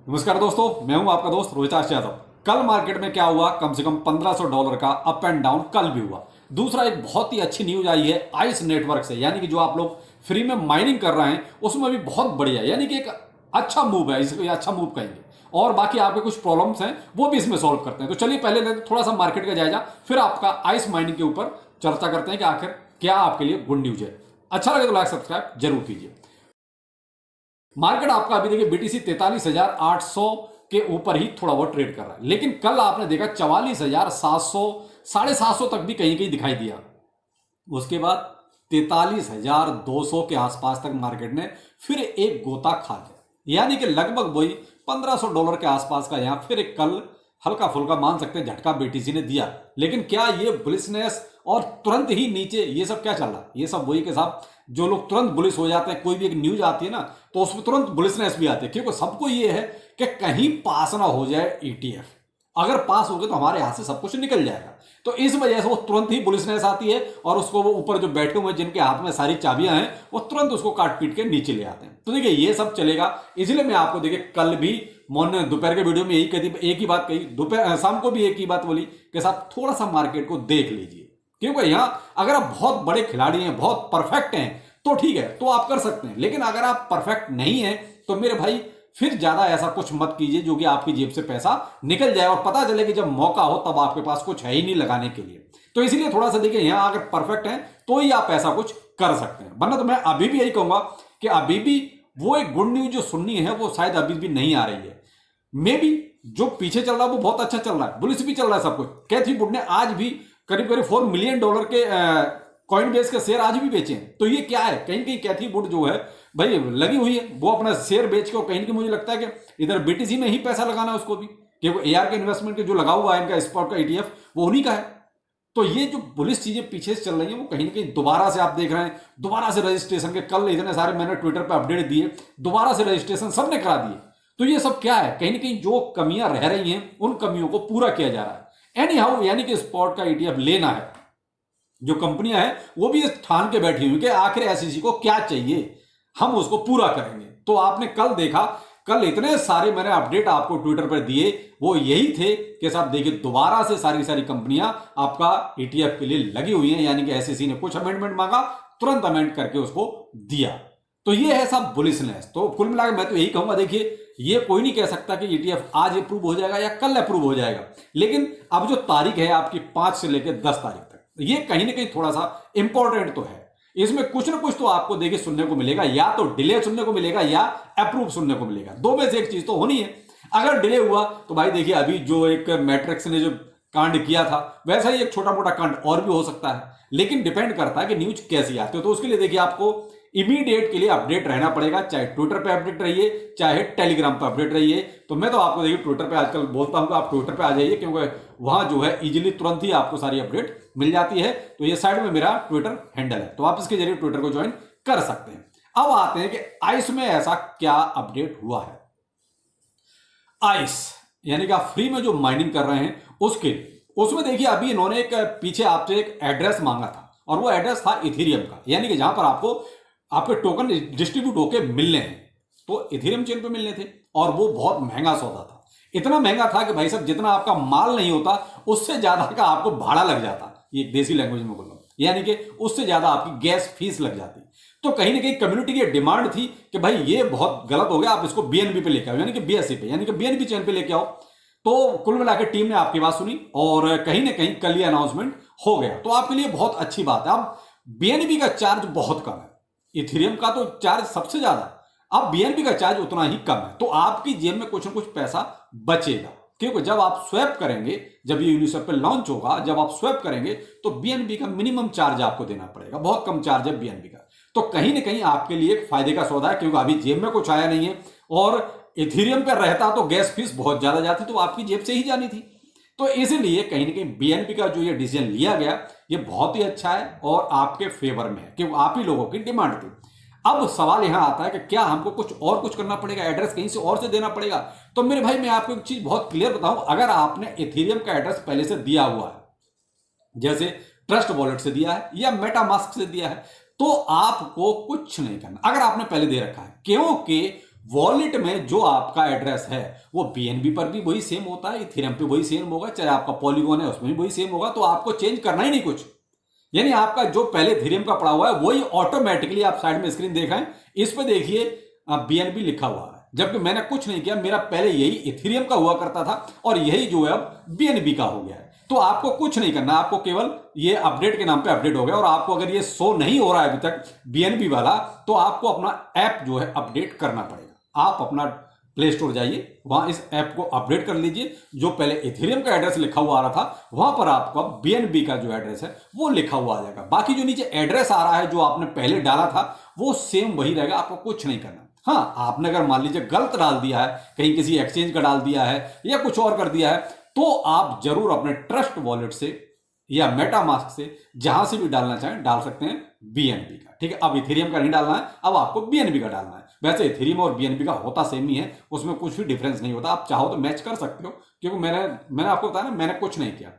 नमस्कार दोस्तों, मैं हूं आपका दोस्त रोहित यादव। कल मार्केट में क्या हुआ? कम से कम $1500 का अप एंड डाउन कल भी हुआ। दूसरा, एक बहुत ही अच्छी न्यूज आई है आइस नेटवर्क से, यानी कि जो आप लोग फ्री में माइनिंग कर रहे हैं उसमें भी बहुत बढ़िया, यानी कि एक अच्छा मूव है, इसको अच्छा मूव कहेंगे। और बाकी आपके कुछ प्रॉब्लम्स हैं वो भी इसमें सॉल्व करते हैं। तो चलिए पहले लेते थोड़ा सा मार्केट का जायजा, फिर आपका आइस माइनिंग के ऊपर चर्चा करते हैं कि आखिर क्या आपके लिए गुड न्यूज है। अच्छा लगे तो लाइक सब्सक्राइब जरूर कीजिए। मार्केट आपका अभी देखिए बीटीसी 43,800 के ऊपर ही थोड़ा बहुत ट्रेड कर रहा है, लेकिन कल आपने देखा 44,700 750 तक भी कहीं कहीं दिखाई दिया। उसके बाद 43,200 के आसपास तक मार्केट ने फिर एक गोता खा लिया, यानी कि लगभग वही $1500 के आसपास का यहां फिर एक कल हल्का फुल्का मान सकते हैं झटका बीटीसी ने दिया। लेकिन क्या ये बुलिशनेस और तुरंत ही नीचे ये सब क्या चल रहा है? ये सब वही के साथ जो लोग तुरंत बुलिश हो जाते हैं, कोई भी एक न्यूज आती है ना तो उसमें तुरंत बुलिशनेस भी आती है, क्योंकि सबको ये है कि कहीं पास ना हो जाए ईटीएफ। अगर पास हो गए तो हमारे हाथ से सब कुछ निकल जाएगा। तो इस वजह से वो तुरंत ही बुलिशनेस आती है और उसको वो ऊपर जो बैठे हुए जिनके हाथ में सारी चाबियां हैं वो तुरंत उसको काट पीट के नीचे ले आते हैं। तो देखिए ये सब चलेगा, इसलिए मैं आपको देखिए कल भी मॉर्निंग दोपहर के वीडियो में यही कही, एक ही बात कही, दोपहर शाम को भी एक ही बात बोली कि साहब थोड़ा सा मार्केट को देख लीजिए, क्योंकि यहां अगर आप बहुत बड़े खिलाड़ी हैं, बहुत परफेक्ट हैं तो ठीक है, तो आप कर सकते हैं। लेकिन अगर आप परफेक्ट नहीं है तो मेरे भाई फिर ज्यादा ऐसा कुछ मत कीजिए जो कि आपकी जेब से पैसा निकल जाए और पता चले कि जब मौका हो तब आपके पास कुछ है ही नहीं लगाने के लिए। तो इसलिए थोड़ा सा देखिए, यहां अगर परफेक्ट है तो ही आप ऐसा कुछ कर सकते हैं, वरना तो मैं अभी भी यही कहूंगा कि अभी भी वो एक गुड न्यूज जो सुननी है वो शायद अभी भी नहीं आ रही है। मे बी जो पीछे चल रहा है वो बहुत अच्छा चल रहा है, बुलिश भी चल रहा है सब कुछ। कैथी वुड ने आज भी करीब करीब $4 मिलियन के कॉइन बेस के शेयर आज भी बेचे हैं। तो ये क्या है? कहीं कहीं कैथी वुड जो है भाई लगी हुई है, वो अपना शेयर बेच के कहीं मुझे लगता है कि इधर बीटीसी में ही पैसा लगाना है उसको भी, क्योंकि एआर के इन्वेस्टमेंट के जो लगा हुआ है इनका स्पॉट का ईटीएफ वो उन्हीं का है। तो ये जो बुलिश चीजें पीछे से चल रही हैं वो कहीं ना कहीं दोबारा से आप देख रहे हैं, दोबारा से रजिस्ट्रेशन के कल इतने सारे मैंने ट्विटर पर अपडेट दिए, दोबारा से रजिस्ट्रेशन सबने करा दिए। तो ये सब क्या है? कहीं ना कहीं जो कमियां रह रही हैं उन कमियों को पूरा किया जा रहा है। एनी हाउ, यानी कि स्पॉट का ईटीएफ लेना है, जो कंपनियां हैं वो भी ठान के बैठी हुई कि आखिर एसईसी को क्या चाहिए, हम उसको पूरा करेंगे। तो आपने कल देखा, कल इतने सारे मैंने अपडेट आपको ट्विटर पर दिए, वो यही थे कि साहब देखिए दोबारा से सारी सारी कंपनियां आपका ईटीएफ के लिए लगी हुई हैं, यानी कि एसईसी ने कुछ अमेंडमेंट मांगा, तुरंत अमेंड करके उसको दिया। तो ये है सब बुलिशनेस। तो कुल मिलाकर मैं तो यही कहूंगा, देखिए ये कोई नहीं कह सकता कि ईटीएफ आज अप्रूव हो जाएगा या कल अप्रूव हो जाएगा, लेकिन अब जो तारीख है आपकी 5 से लेकर 10 तारीख तक, ये कहीं ना कहीं थोड़ा सा इंपॉर्टेंट तो है। इसमें कुछ ना कुछ तो आपको देखिए सुनने को मिलेगा, या तो डिले सुनने को मिलेगा या अप्रूव सुनने को मिलेगा, दो में से एक चीज तो होनी है। अगर डिले हुआ तो भाई देखिए अभी जो एक मैट्रिक्स ने जो कांड किया था वैसा ही एक छोटा मोटा कांड और भी हो सकता है, लेकिन डिपेंड करता है कि न्यूज कैसी आती है। तो उसके लिए देखिए आपको इमीडिएट के लिए अपडेट रहना पड़ेगा, चाहे ट्विटर पे अपडेट रहिए चाहे टेलीग्राम पे अपडेट रहिए। तो मैं तो आपको देखिए ट्विटर पे आजकल बोलता हूं कि आप ट्विटर पे आ जाइए, क्योंकि वहां जो है इजीली तुरंत ही आपको सारी अपडेट मिल जाती है। तो ये साइड में मेरा ट्विटर हैंडल है, तो आप इसके जरिए ट्विटर को ज्वाइन कर सकते हैं। अब आते हैं कि आइस में ऐसा क्या अपडेट हुआ है। आइस यानी कि आप फ्री में जो माइनिंग कर रहे हैं उसमें देखिए अभी इन्होंने एक पीछे आपसे एक एड्रेस मांगा था, और वो एड्रेस था इथेरियम का, यानी कि जहां पर आपको आपके टोकन डिस्ट्रीब्यूट होके मिलने हैं। तो इथेरियम चेन पे मिलने थे, और वो बहुत महंगा सौदा था। इतना महंगा था कि भाई साहब जितना आपका माल नहीं होता उससे ज्यादा का आपको भाड़ा लग जाता, ये देसी लैंग्वेज में बोल रहा हूं, यानी कि उससे ज्यादा आपकी गैस फीस लग जाती। तो कहीं ना कहीं कम्युनिटी की डिमांड थी कि भाई ये बहुत गलत हो गया, आप इसको बीएनबी पे लेके आओ, यानी कि बीएससी पे, यानी कि बीएनबी चेन पे लेके आओ। तो कुल मिलाकर टीम ने आपकी बात सुनी और कहीं ना कहीं कल ये अनाउंसमेंट हो गया। तो आपके लिए बहुत अच्छी बात है। अब बीएनबी का चार्ज बहुत कम है, इथेरियम का तो चार्ज सबसे ज्यादा है, अब बीएनबी का चार्ज उतना ही कम है। तो आपकी जेब में कुछ ना कुछ पैसा बचेगा, क्योंकि जब आप स्वैप करेंगे, जब ये यूनिस्वैप पे लॉन्च होगा, जब आप स्वैप करेंगे तो बीएनबी का मिनिमम चार्ज आपको देना पड़ेगा, बहुत कम चार्ज है बीएनबी का। तो कहीं ना कहीं आपके लिए एक फायदे का सौदा है, क्योंकि अभी जेब में कुछ आया नहीं है, और इथेरियम पे रहता तो गैस फीस बहुत ज्यादा जाती, तो आपकी जेब से ही जानी थी। तो इसलिए कहीं ना कहीं बीएनबी का जो ये डिसीजन लिया गया ये बहुत ही अच्छा है और आपके फेवर में है, क्योंकि आप ही लोगों की डिमांड थी। अब सवाल यहां आता है कि क्या हमको कुछ करना पड़ेगा, एड्रेस कहीं से और से देना पड़ेगा? तो मेरे भाई मैं आपको एक चीज बहुत क्लियर बताऊं, अगर आपने इथेरियम का एड्रेस पहले से दिया हुआ है, जैसे ट्रस्ट वॉलेट से दिया है या मेटामास्क से दिया है, तो आपको कुछ नहीं करना। अगर आपने पहले दे रखा है, क्योंकि वॉलेट में जो आपका एड्रेस है वो बीएनबी पर भी वही सेम होता है, इथेरियम पे वही सेम होगा, चाहे आपका पॉलीगॉन है उसमें भी वही सेम होगा, तो आपको चेंज करना ही नहीं कुछ। यानी आपका जो पहले इथेरियम का पड़ा हुआ है वही ऑटोमेटिकली, आप साइड में स्क्रीन देख रहे हैं, इस पे देखिए बीएनबी लिखा हुआ है, जबकि मैंने कुछ नहीं किया, मेरा पहले यही इथेरियम का हुआ करता था और यही जो है अब बीएनबी का हो गया है। तो आपको कुछ नहीं करना, आपको केवल ये अपडेट के नाम पे अपडेट हो गया, और आपको अगर ये शो नहीं हो रहा है अभी तक बीएनबी वाला, तो आपको अपना ऐप जो है अपडेट करना पड़ेगा। आप अपना प्ले स्टोर जाइए, वहां इस ऐप को अपडेट कर लीजिए। जो पहले इथेरियम का एड्रेस लिखा हुआ आ रहा था वहां पर आपको अब बीएनबी का जो एड्रेस है वो लिखा हुआ आ जाएगा। बाकी जो नीचे एड्रेस आ रहा है जो आपने पहले डाला था वो सेम वही रहेगा, आपको कुछ नहीं करना। हाँ, आपने अगर मान लीजिए गलत डाल दिया है, कहीं किसी एक्सचेंज का डाल दिया है या कुछ और कर दिया है, तो आप जरूर अपने ट्रस्ट वॉलेट से या मेटामास्क से जहां से भी डालना चाहें डाल सकते हैं बीएनबी का। ठीक है, अब इथेरियम का नहीं डालना है, अब आपको बीएनबी का डालना है। वैसे इथेरियम और बीएनबी का होता सेम ही है, उसमें कुछ भी डिफरेंस नहीं होता। आप चाहो तो मैच कर सकते हो, क्योंकि मैंने आपको बताया ना, मैंने कुछ नहीं किया,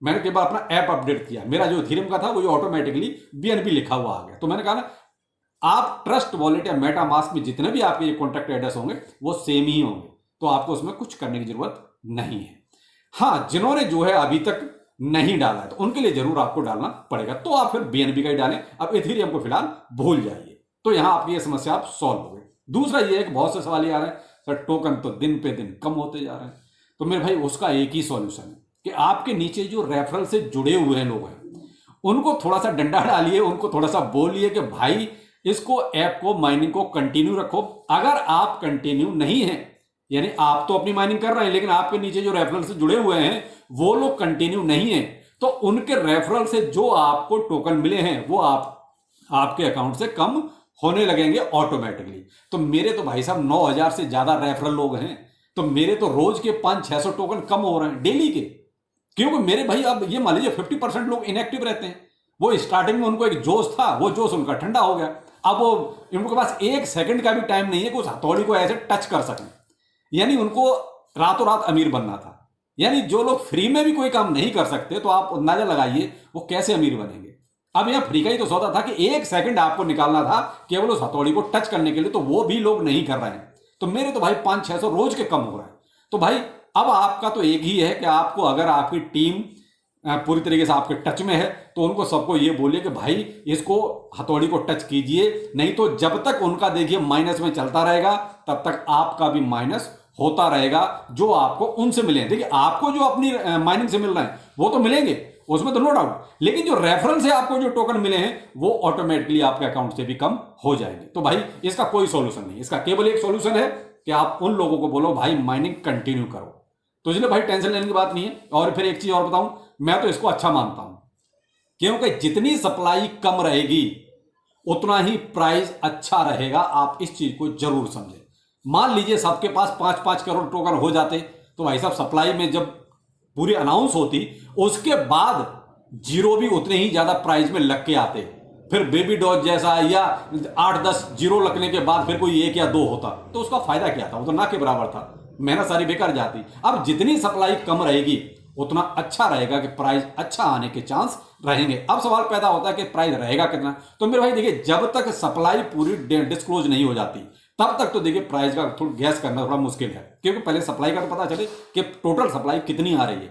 मैंने केवल अपना ऐप अपडेट किया। मेरा जो इथेरियम का था वो ऑटोमेटिकली बीएनबी लिखा हुआ आ गया। तो मैंने कहा ना, आप ट्रस्ट वॉलेट या मेटामास्क में जितने भी आपके ये कॉन्टैक्ट एड्रेस होंगे वो सेम ही होंगे, तो आपको उसमें कुछ करने की जरूरत नहीं है। हाँ, जिन्होंने जो है अभी तक नहीं डाला है तो उनके लिए जरूर आपको डालना पड़ेगा, तो आप फिर बीएनबी का ही डालें। अब इथेरियम को फिलहाल भूल जाइए, तो यहां आपकी ये समस्या आप सॉल्व हो गई। दूसरा ये है कि बहुत से सवाल ये आ रहे हैं, सर टोकन तो दिन पे दिन कम होते जा रहे हैं, तो मेरे भाई उसका एक ही सॉल्यूशन है कि आपके नीचे जो रेफरल से जुड़े हुए हैं लोग हैं उनको थोड़ा सा डंडा डालिए, उनको थोड़ा सा बोलिए कि भाई इसको ऐप को माइनिंग को कंटिन्यू रखो। अगर आप कंटिन्यू नहीं है, यानी आप तो अपनी माइनिंग कर रहे हैं लेकिन आपके नीचे जो रेफरल से जुड़े हुए हैं वो लोग कंटिन्यू नहीं है, तो उनके रेफरल से जो आपको टोकन मिले हैं वो आपके अकाउंट से कम होने लगेंगे ऑटोमेटिकली। तो मेरे तो भाई साहब 9,000 से ज्यादा रेफरल लोग हैं, तो मेरे तो रोज के 500-600 टोकन कम हो रहे हैं डेली के, क्योंकि मेरे भाई अब ये मान लीजिए 50% लोग इनएक्टिव रहते हैं। वो स्टार्टिंग में उनको एक जोश था, वो जोश उनका ठंडा हो गया, अब वो इनके पास 1 सेकंड का भी टाइम नहीं है कि उस हथौड़ी को ऐसे टच कर सकें। यानी उनको रातों रात अमीर बनना था। यानी जो लोग फ्री में भी कोई काम नहीं कर सकते, तो आप अंदाजा लगाइए वो कैसे अमीर बनेंगे। अब यहां फ्री का ही तो सौदा था कि 1 सेकंड आपको निकालना था केवल उस हथौड़ी को टच करने के लिए, तो वो भी लोग नहीं कर रहे हैं। तो मेरे तो भाई 500-600 रोज के कम हो रहे हैं। तो भाई अब आपका तो एक ही है कि आपको, अगर आपकी टीम पूरी तरीके से आपके टच में है, तो उनको सबको ये बोलिए कि भाई इसको हथौड़ी को टच कीजिए, नहीं तो जब तक उनका देखिए माइनस में चलता रहेगा तब तक आपका भी माइनस होता रहेगा जो आपको उनसे मिले। देखिए आपको जो अपनी माइनिंग से मिल रहे हैं वो तो मिलेंगे, उसमें तो नो डाउट, लेकिन जो रेफरल से आपको जो टोकन मिले हैं वो ऑटोमेटिकली आपके अकाउंट से भी कम हो जाएंगे। तो भाई इसका कोई सॉल्यूशन नहीं, इसका केवल एक सॉल्यूशन है कि आप उन लोगों को बोलो भाई माइनिंग कंटिन्यू करो। तो इसलिए भाई टेंशन लेने की बात नहीं है। और फिर एक चीज और बताऊं, मैं तो इसको अच्छा मानता हूं, क्योंकि जितनी सप्लाई कम रहेगी उतना ही प्राइस अच्छा रहेगा। आप इस चीज को जरूर समझें। मान लीजिए सबके पास 5-5 करोड़ टोकन हो जाते, तो भाई साहब सप्लाई में जब पूरी अनाउंस होती उसके बाद जीरो भी उतने ही ज्यादा प्राइस में लग के आते, फिर बेबी डॉज जैसा या 8-10 जीरो लगने के बाद फिर कोई 1 या 2 होता, तो उसका फायदा क्या था? वो तो ना के बराबर था, मेहनत सारी बेकार जाती। अब जितनी सप्लाई कम रहेगी उतना अच्छा रहेगा कि प्राइस अच्छा आने के चांस रहेंगे। अब सवाल पैदा होता है कि प्राइस रहेगा कितना। तो मेरे भाई देखिए, जब तक सप्लाई पूरी डिस्क्लोज नहीं हो जाती तब तक तो देखिए प्राइस का थोड़ा गैस करना थोड़ा मुश्किल है, क्योंकि पहले सप्लाई का तो पता चले कि टोटल सप्लाई कितनी आ रही है।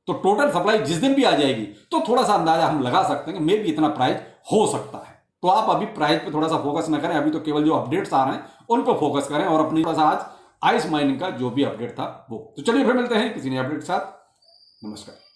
तो टोटल सप्लाई जिस दिन भी आ जाएगी तो थोड़ा सा अंदाजा हम लगा सकते हैं कि मे भी इतना प्राइस हो सकता है। तो आप अभी प्राइस पे थोड़ा सा फोकस ना करें, अभी तो केवल जो अपडेट्स आ रहे हैं उन पर फोकस करें, और अपनी थोड़ा सा आज आइस माइनिंग का जो भी अपडेट था वो। तो चलिए फिर मिलते हैं किसी नए अपडेट के साथ। नमस्कार।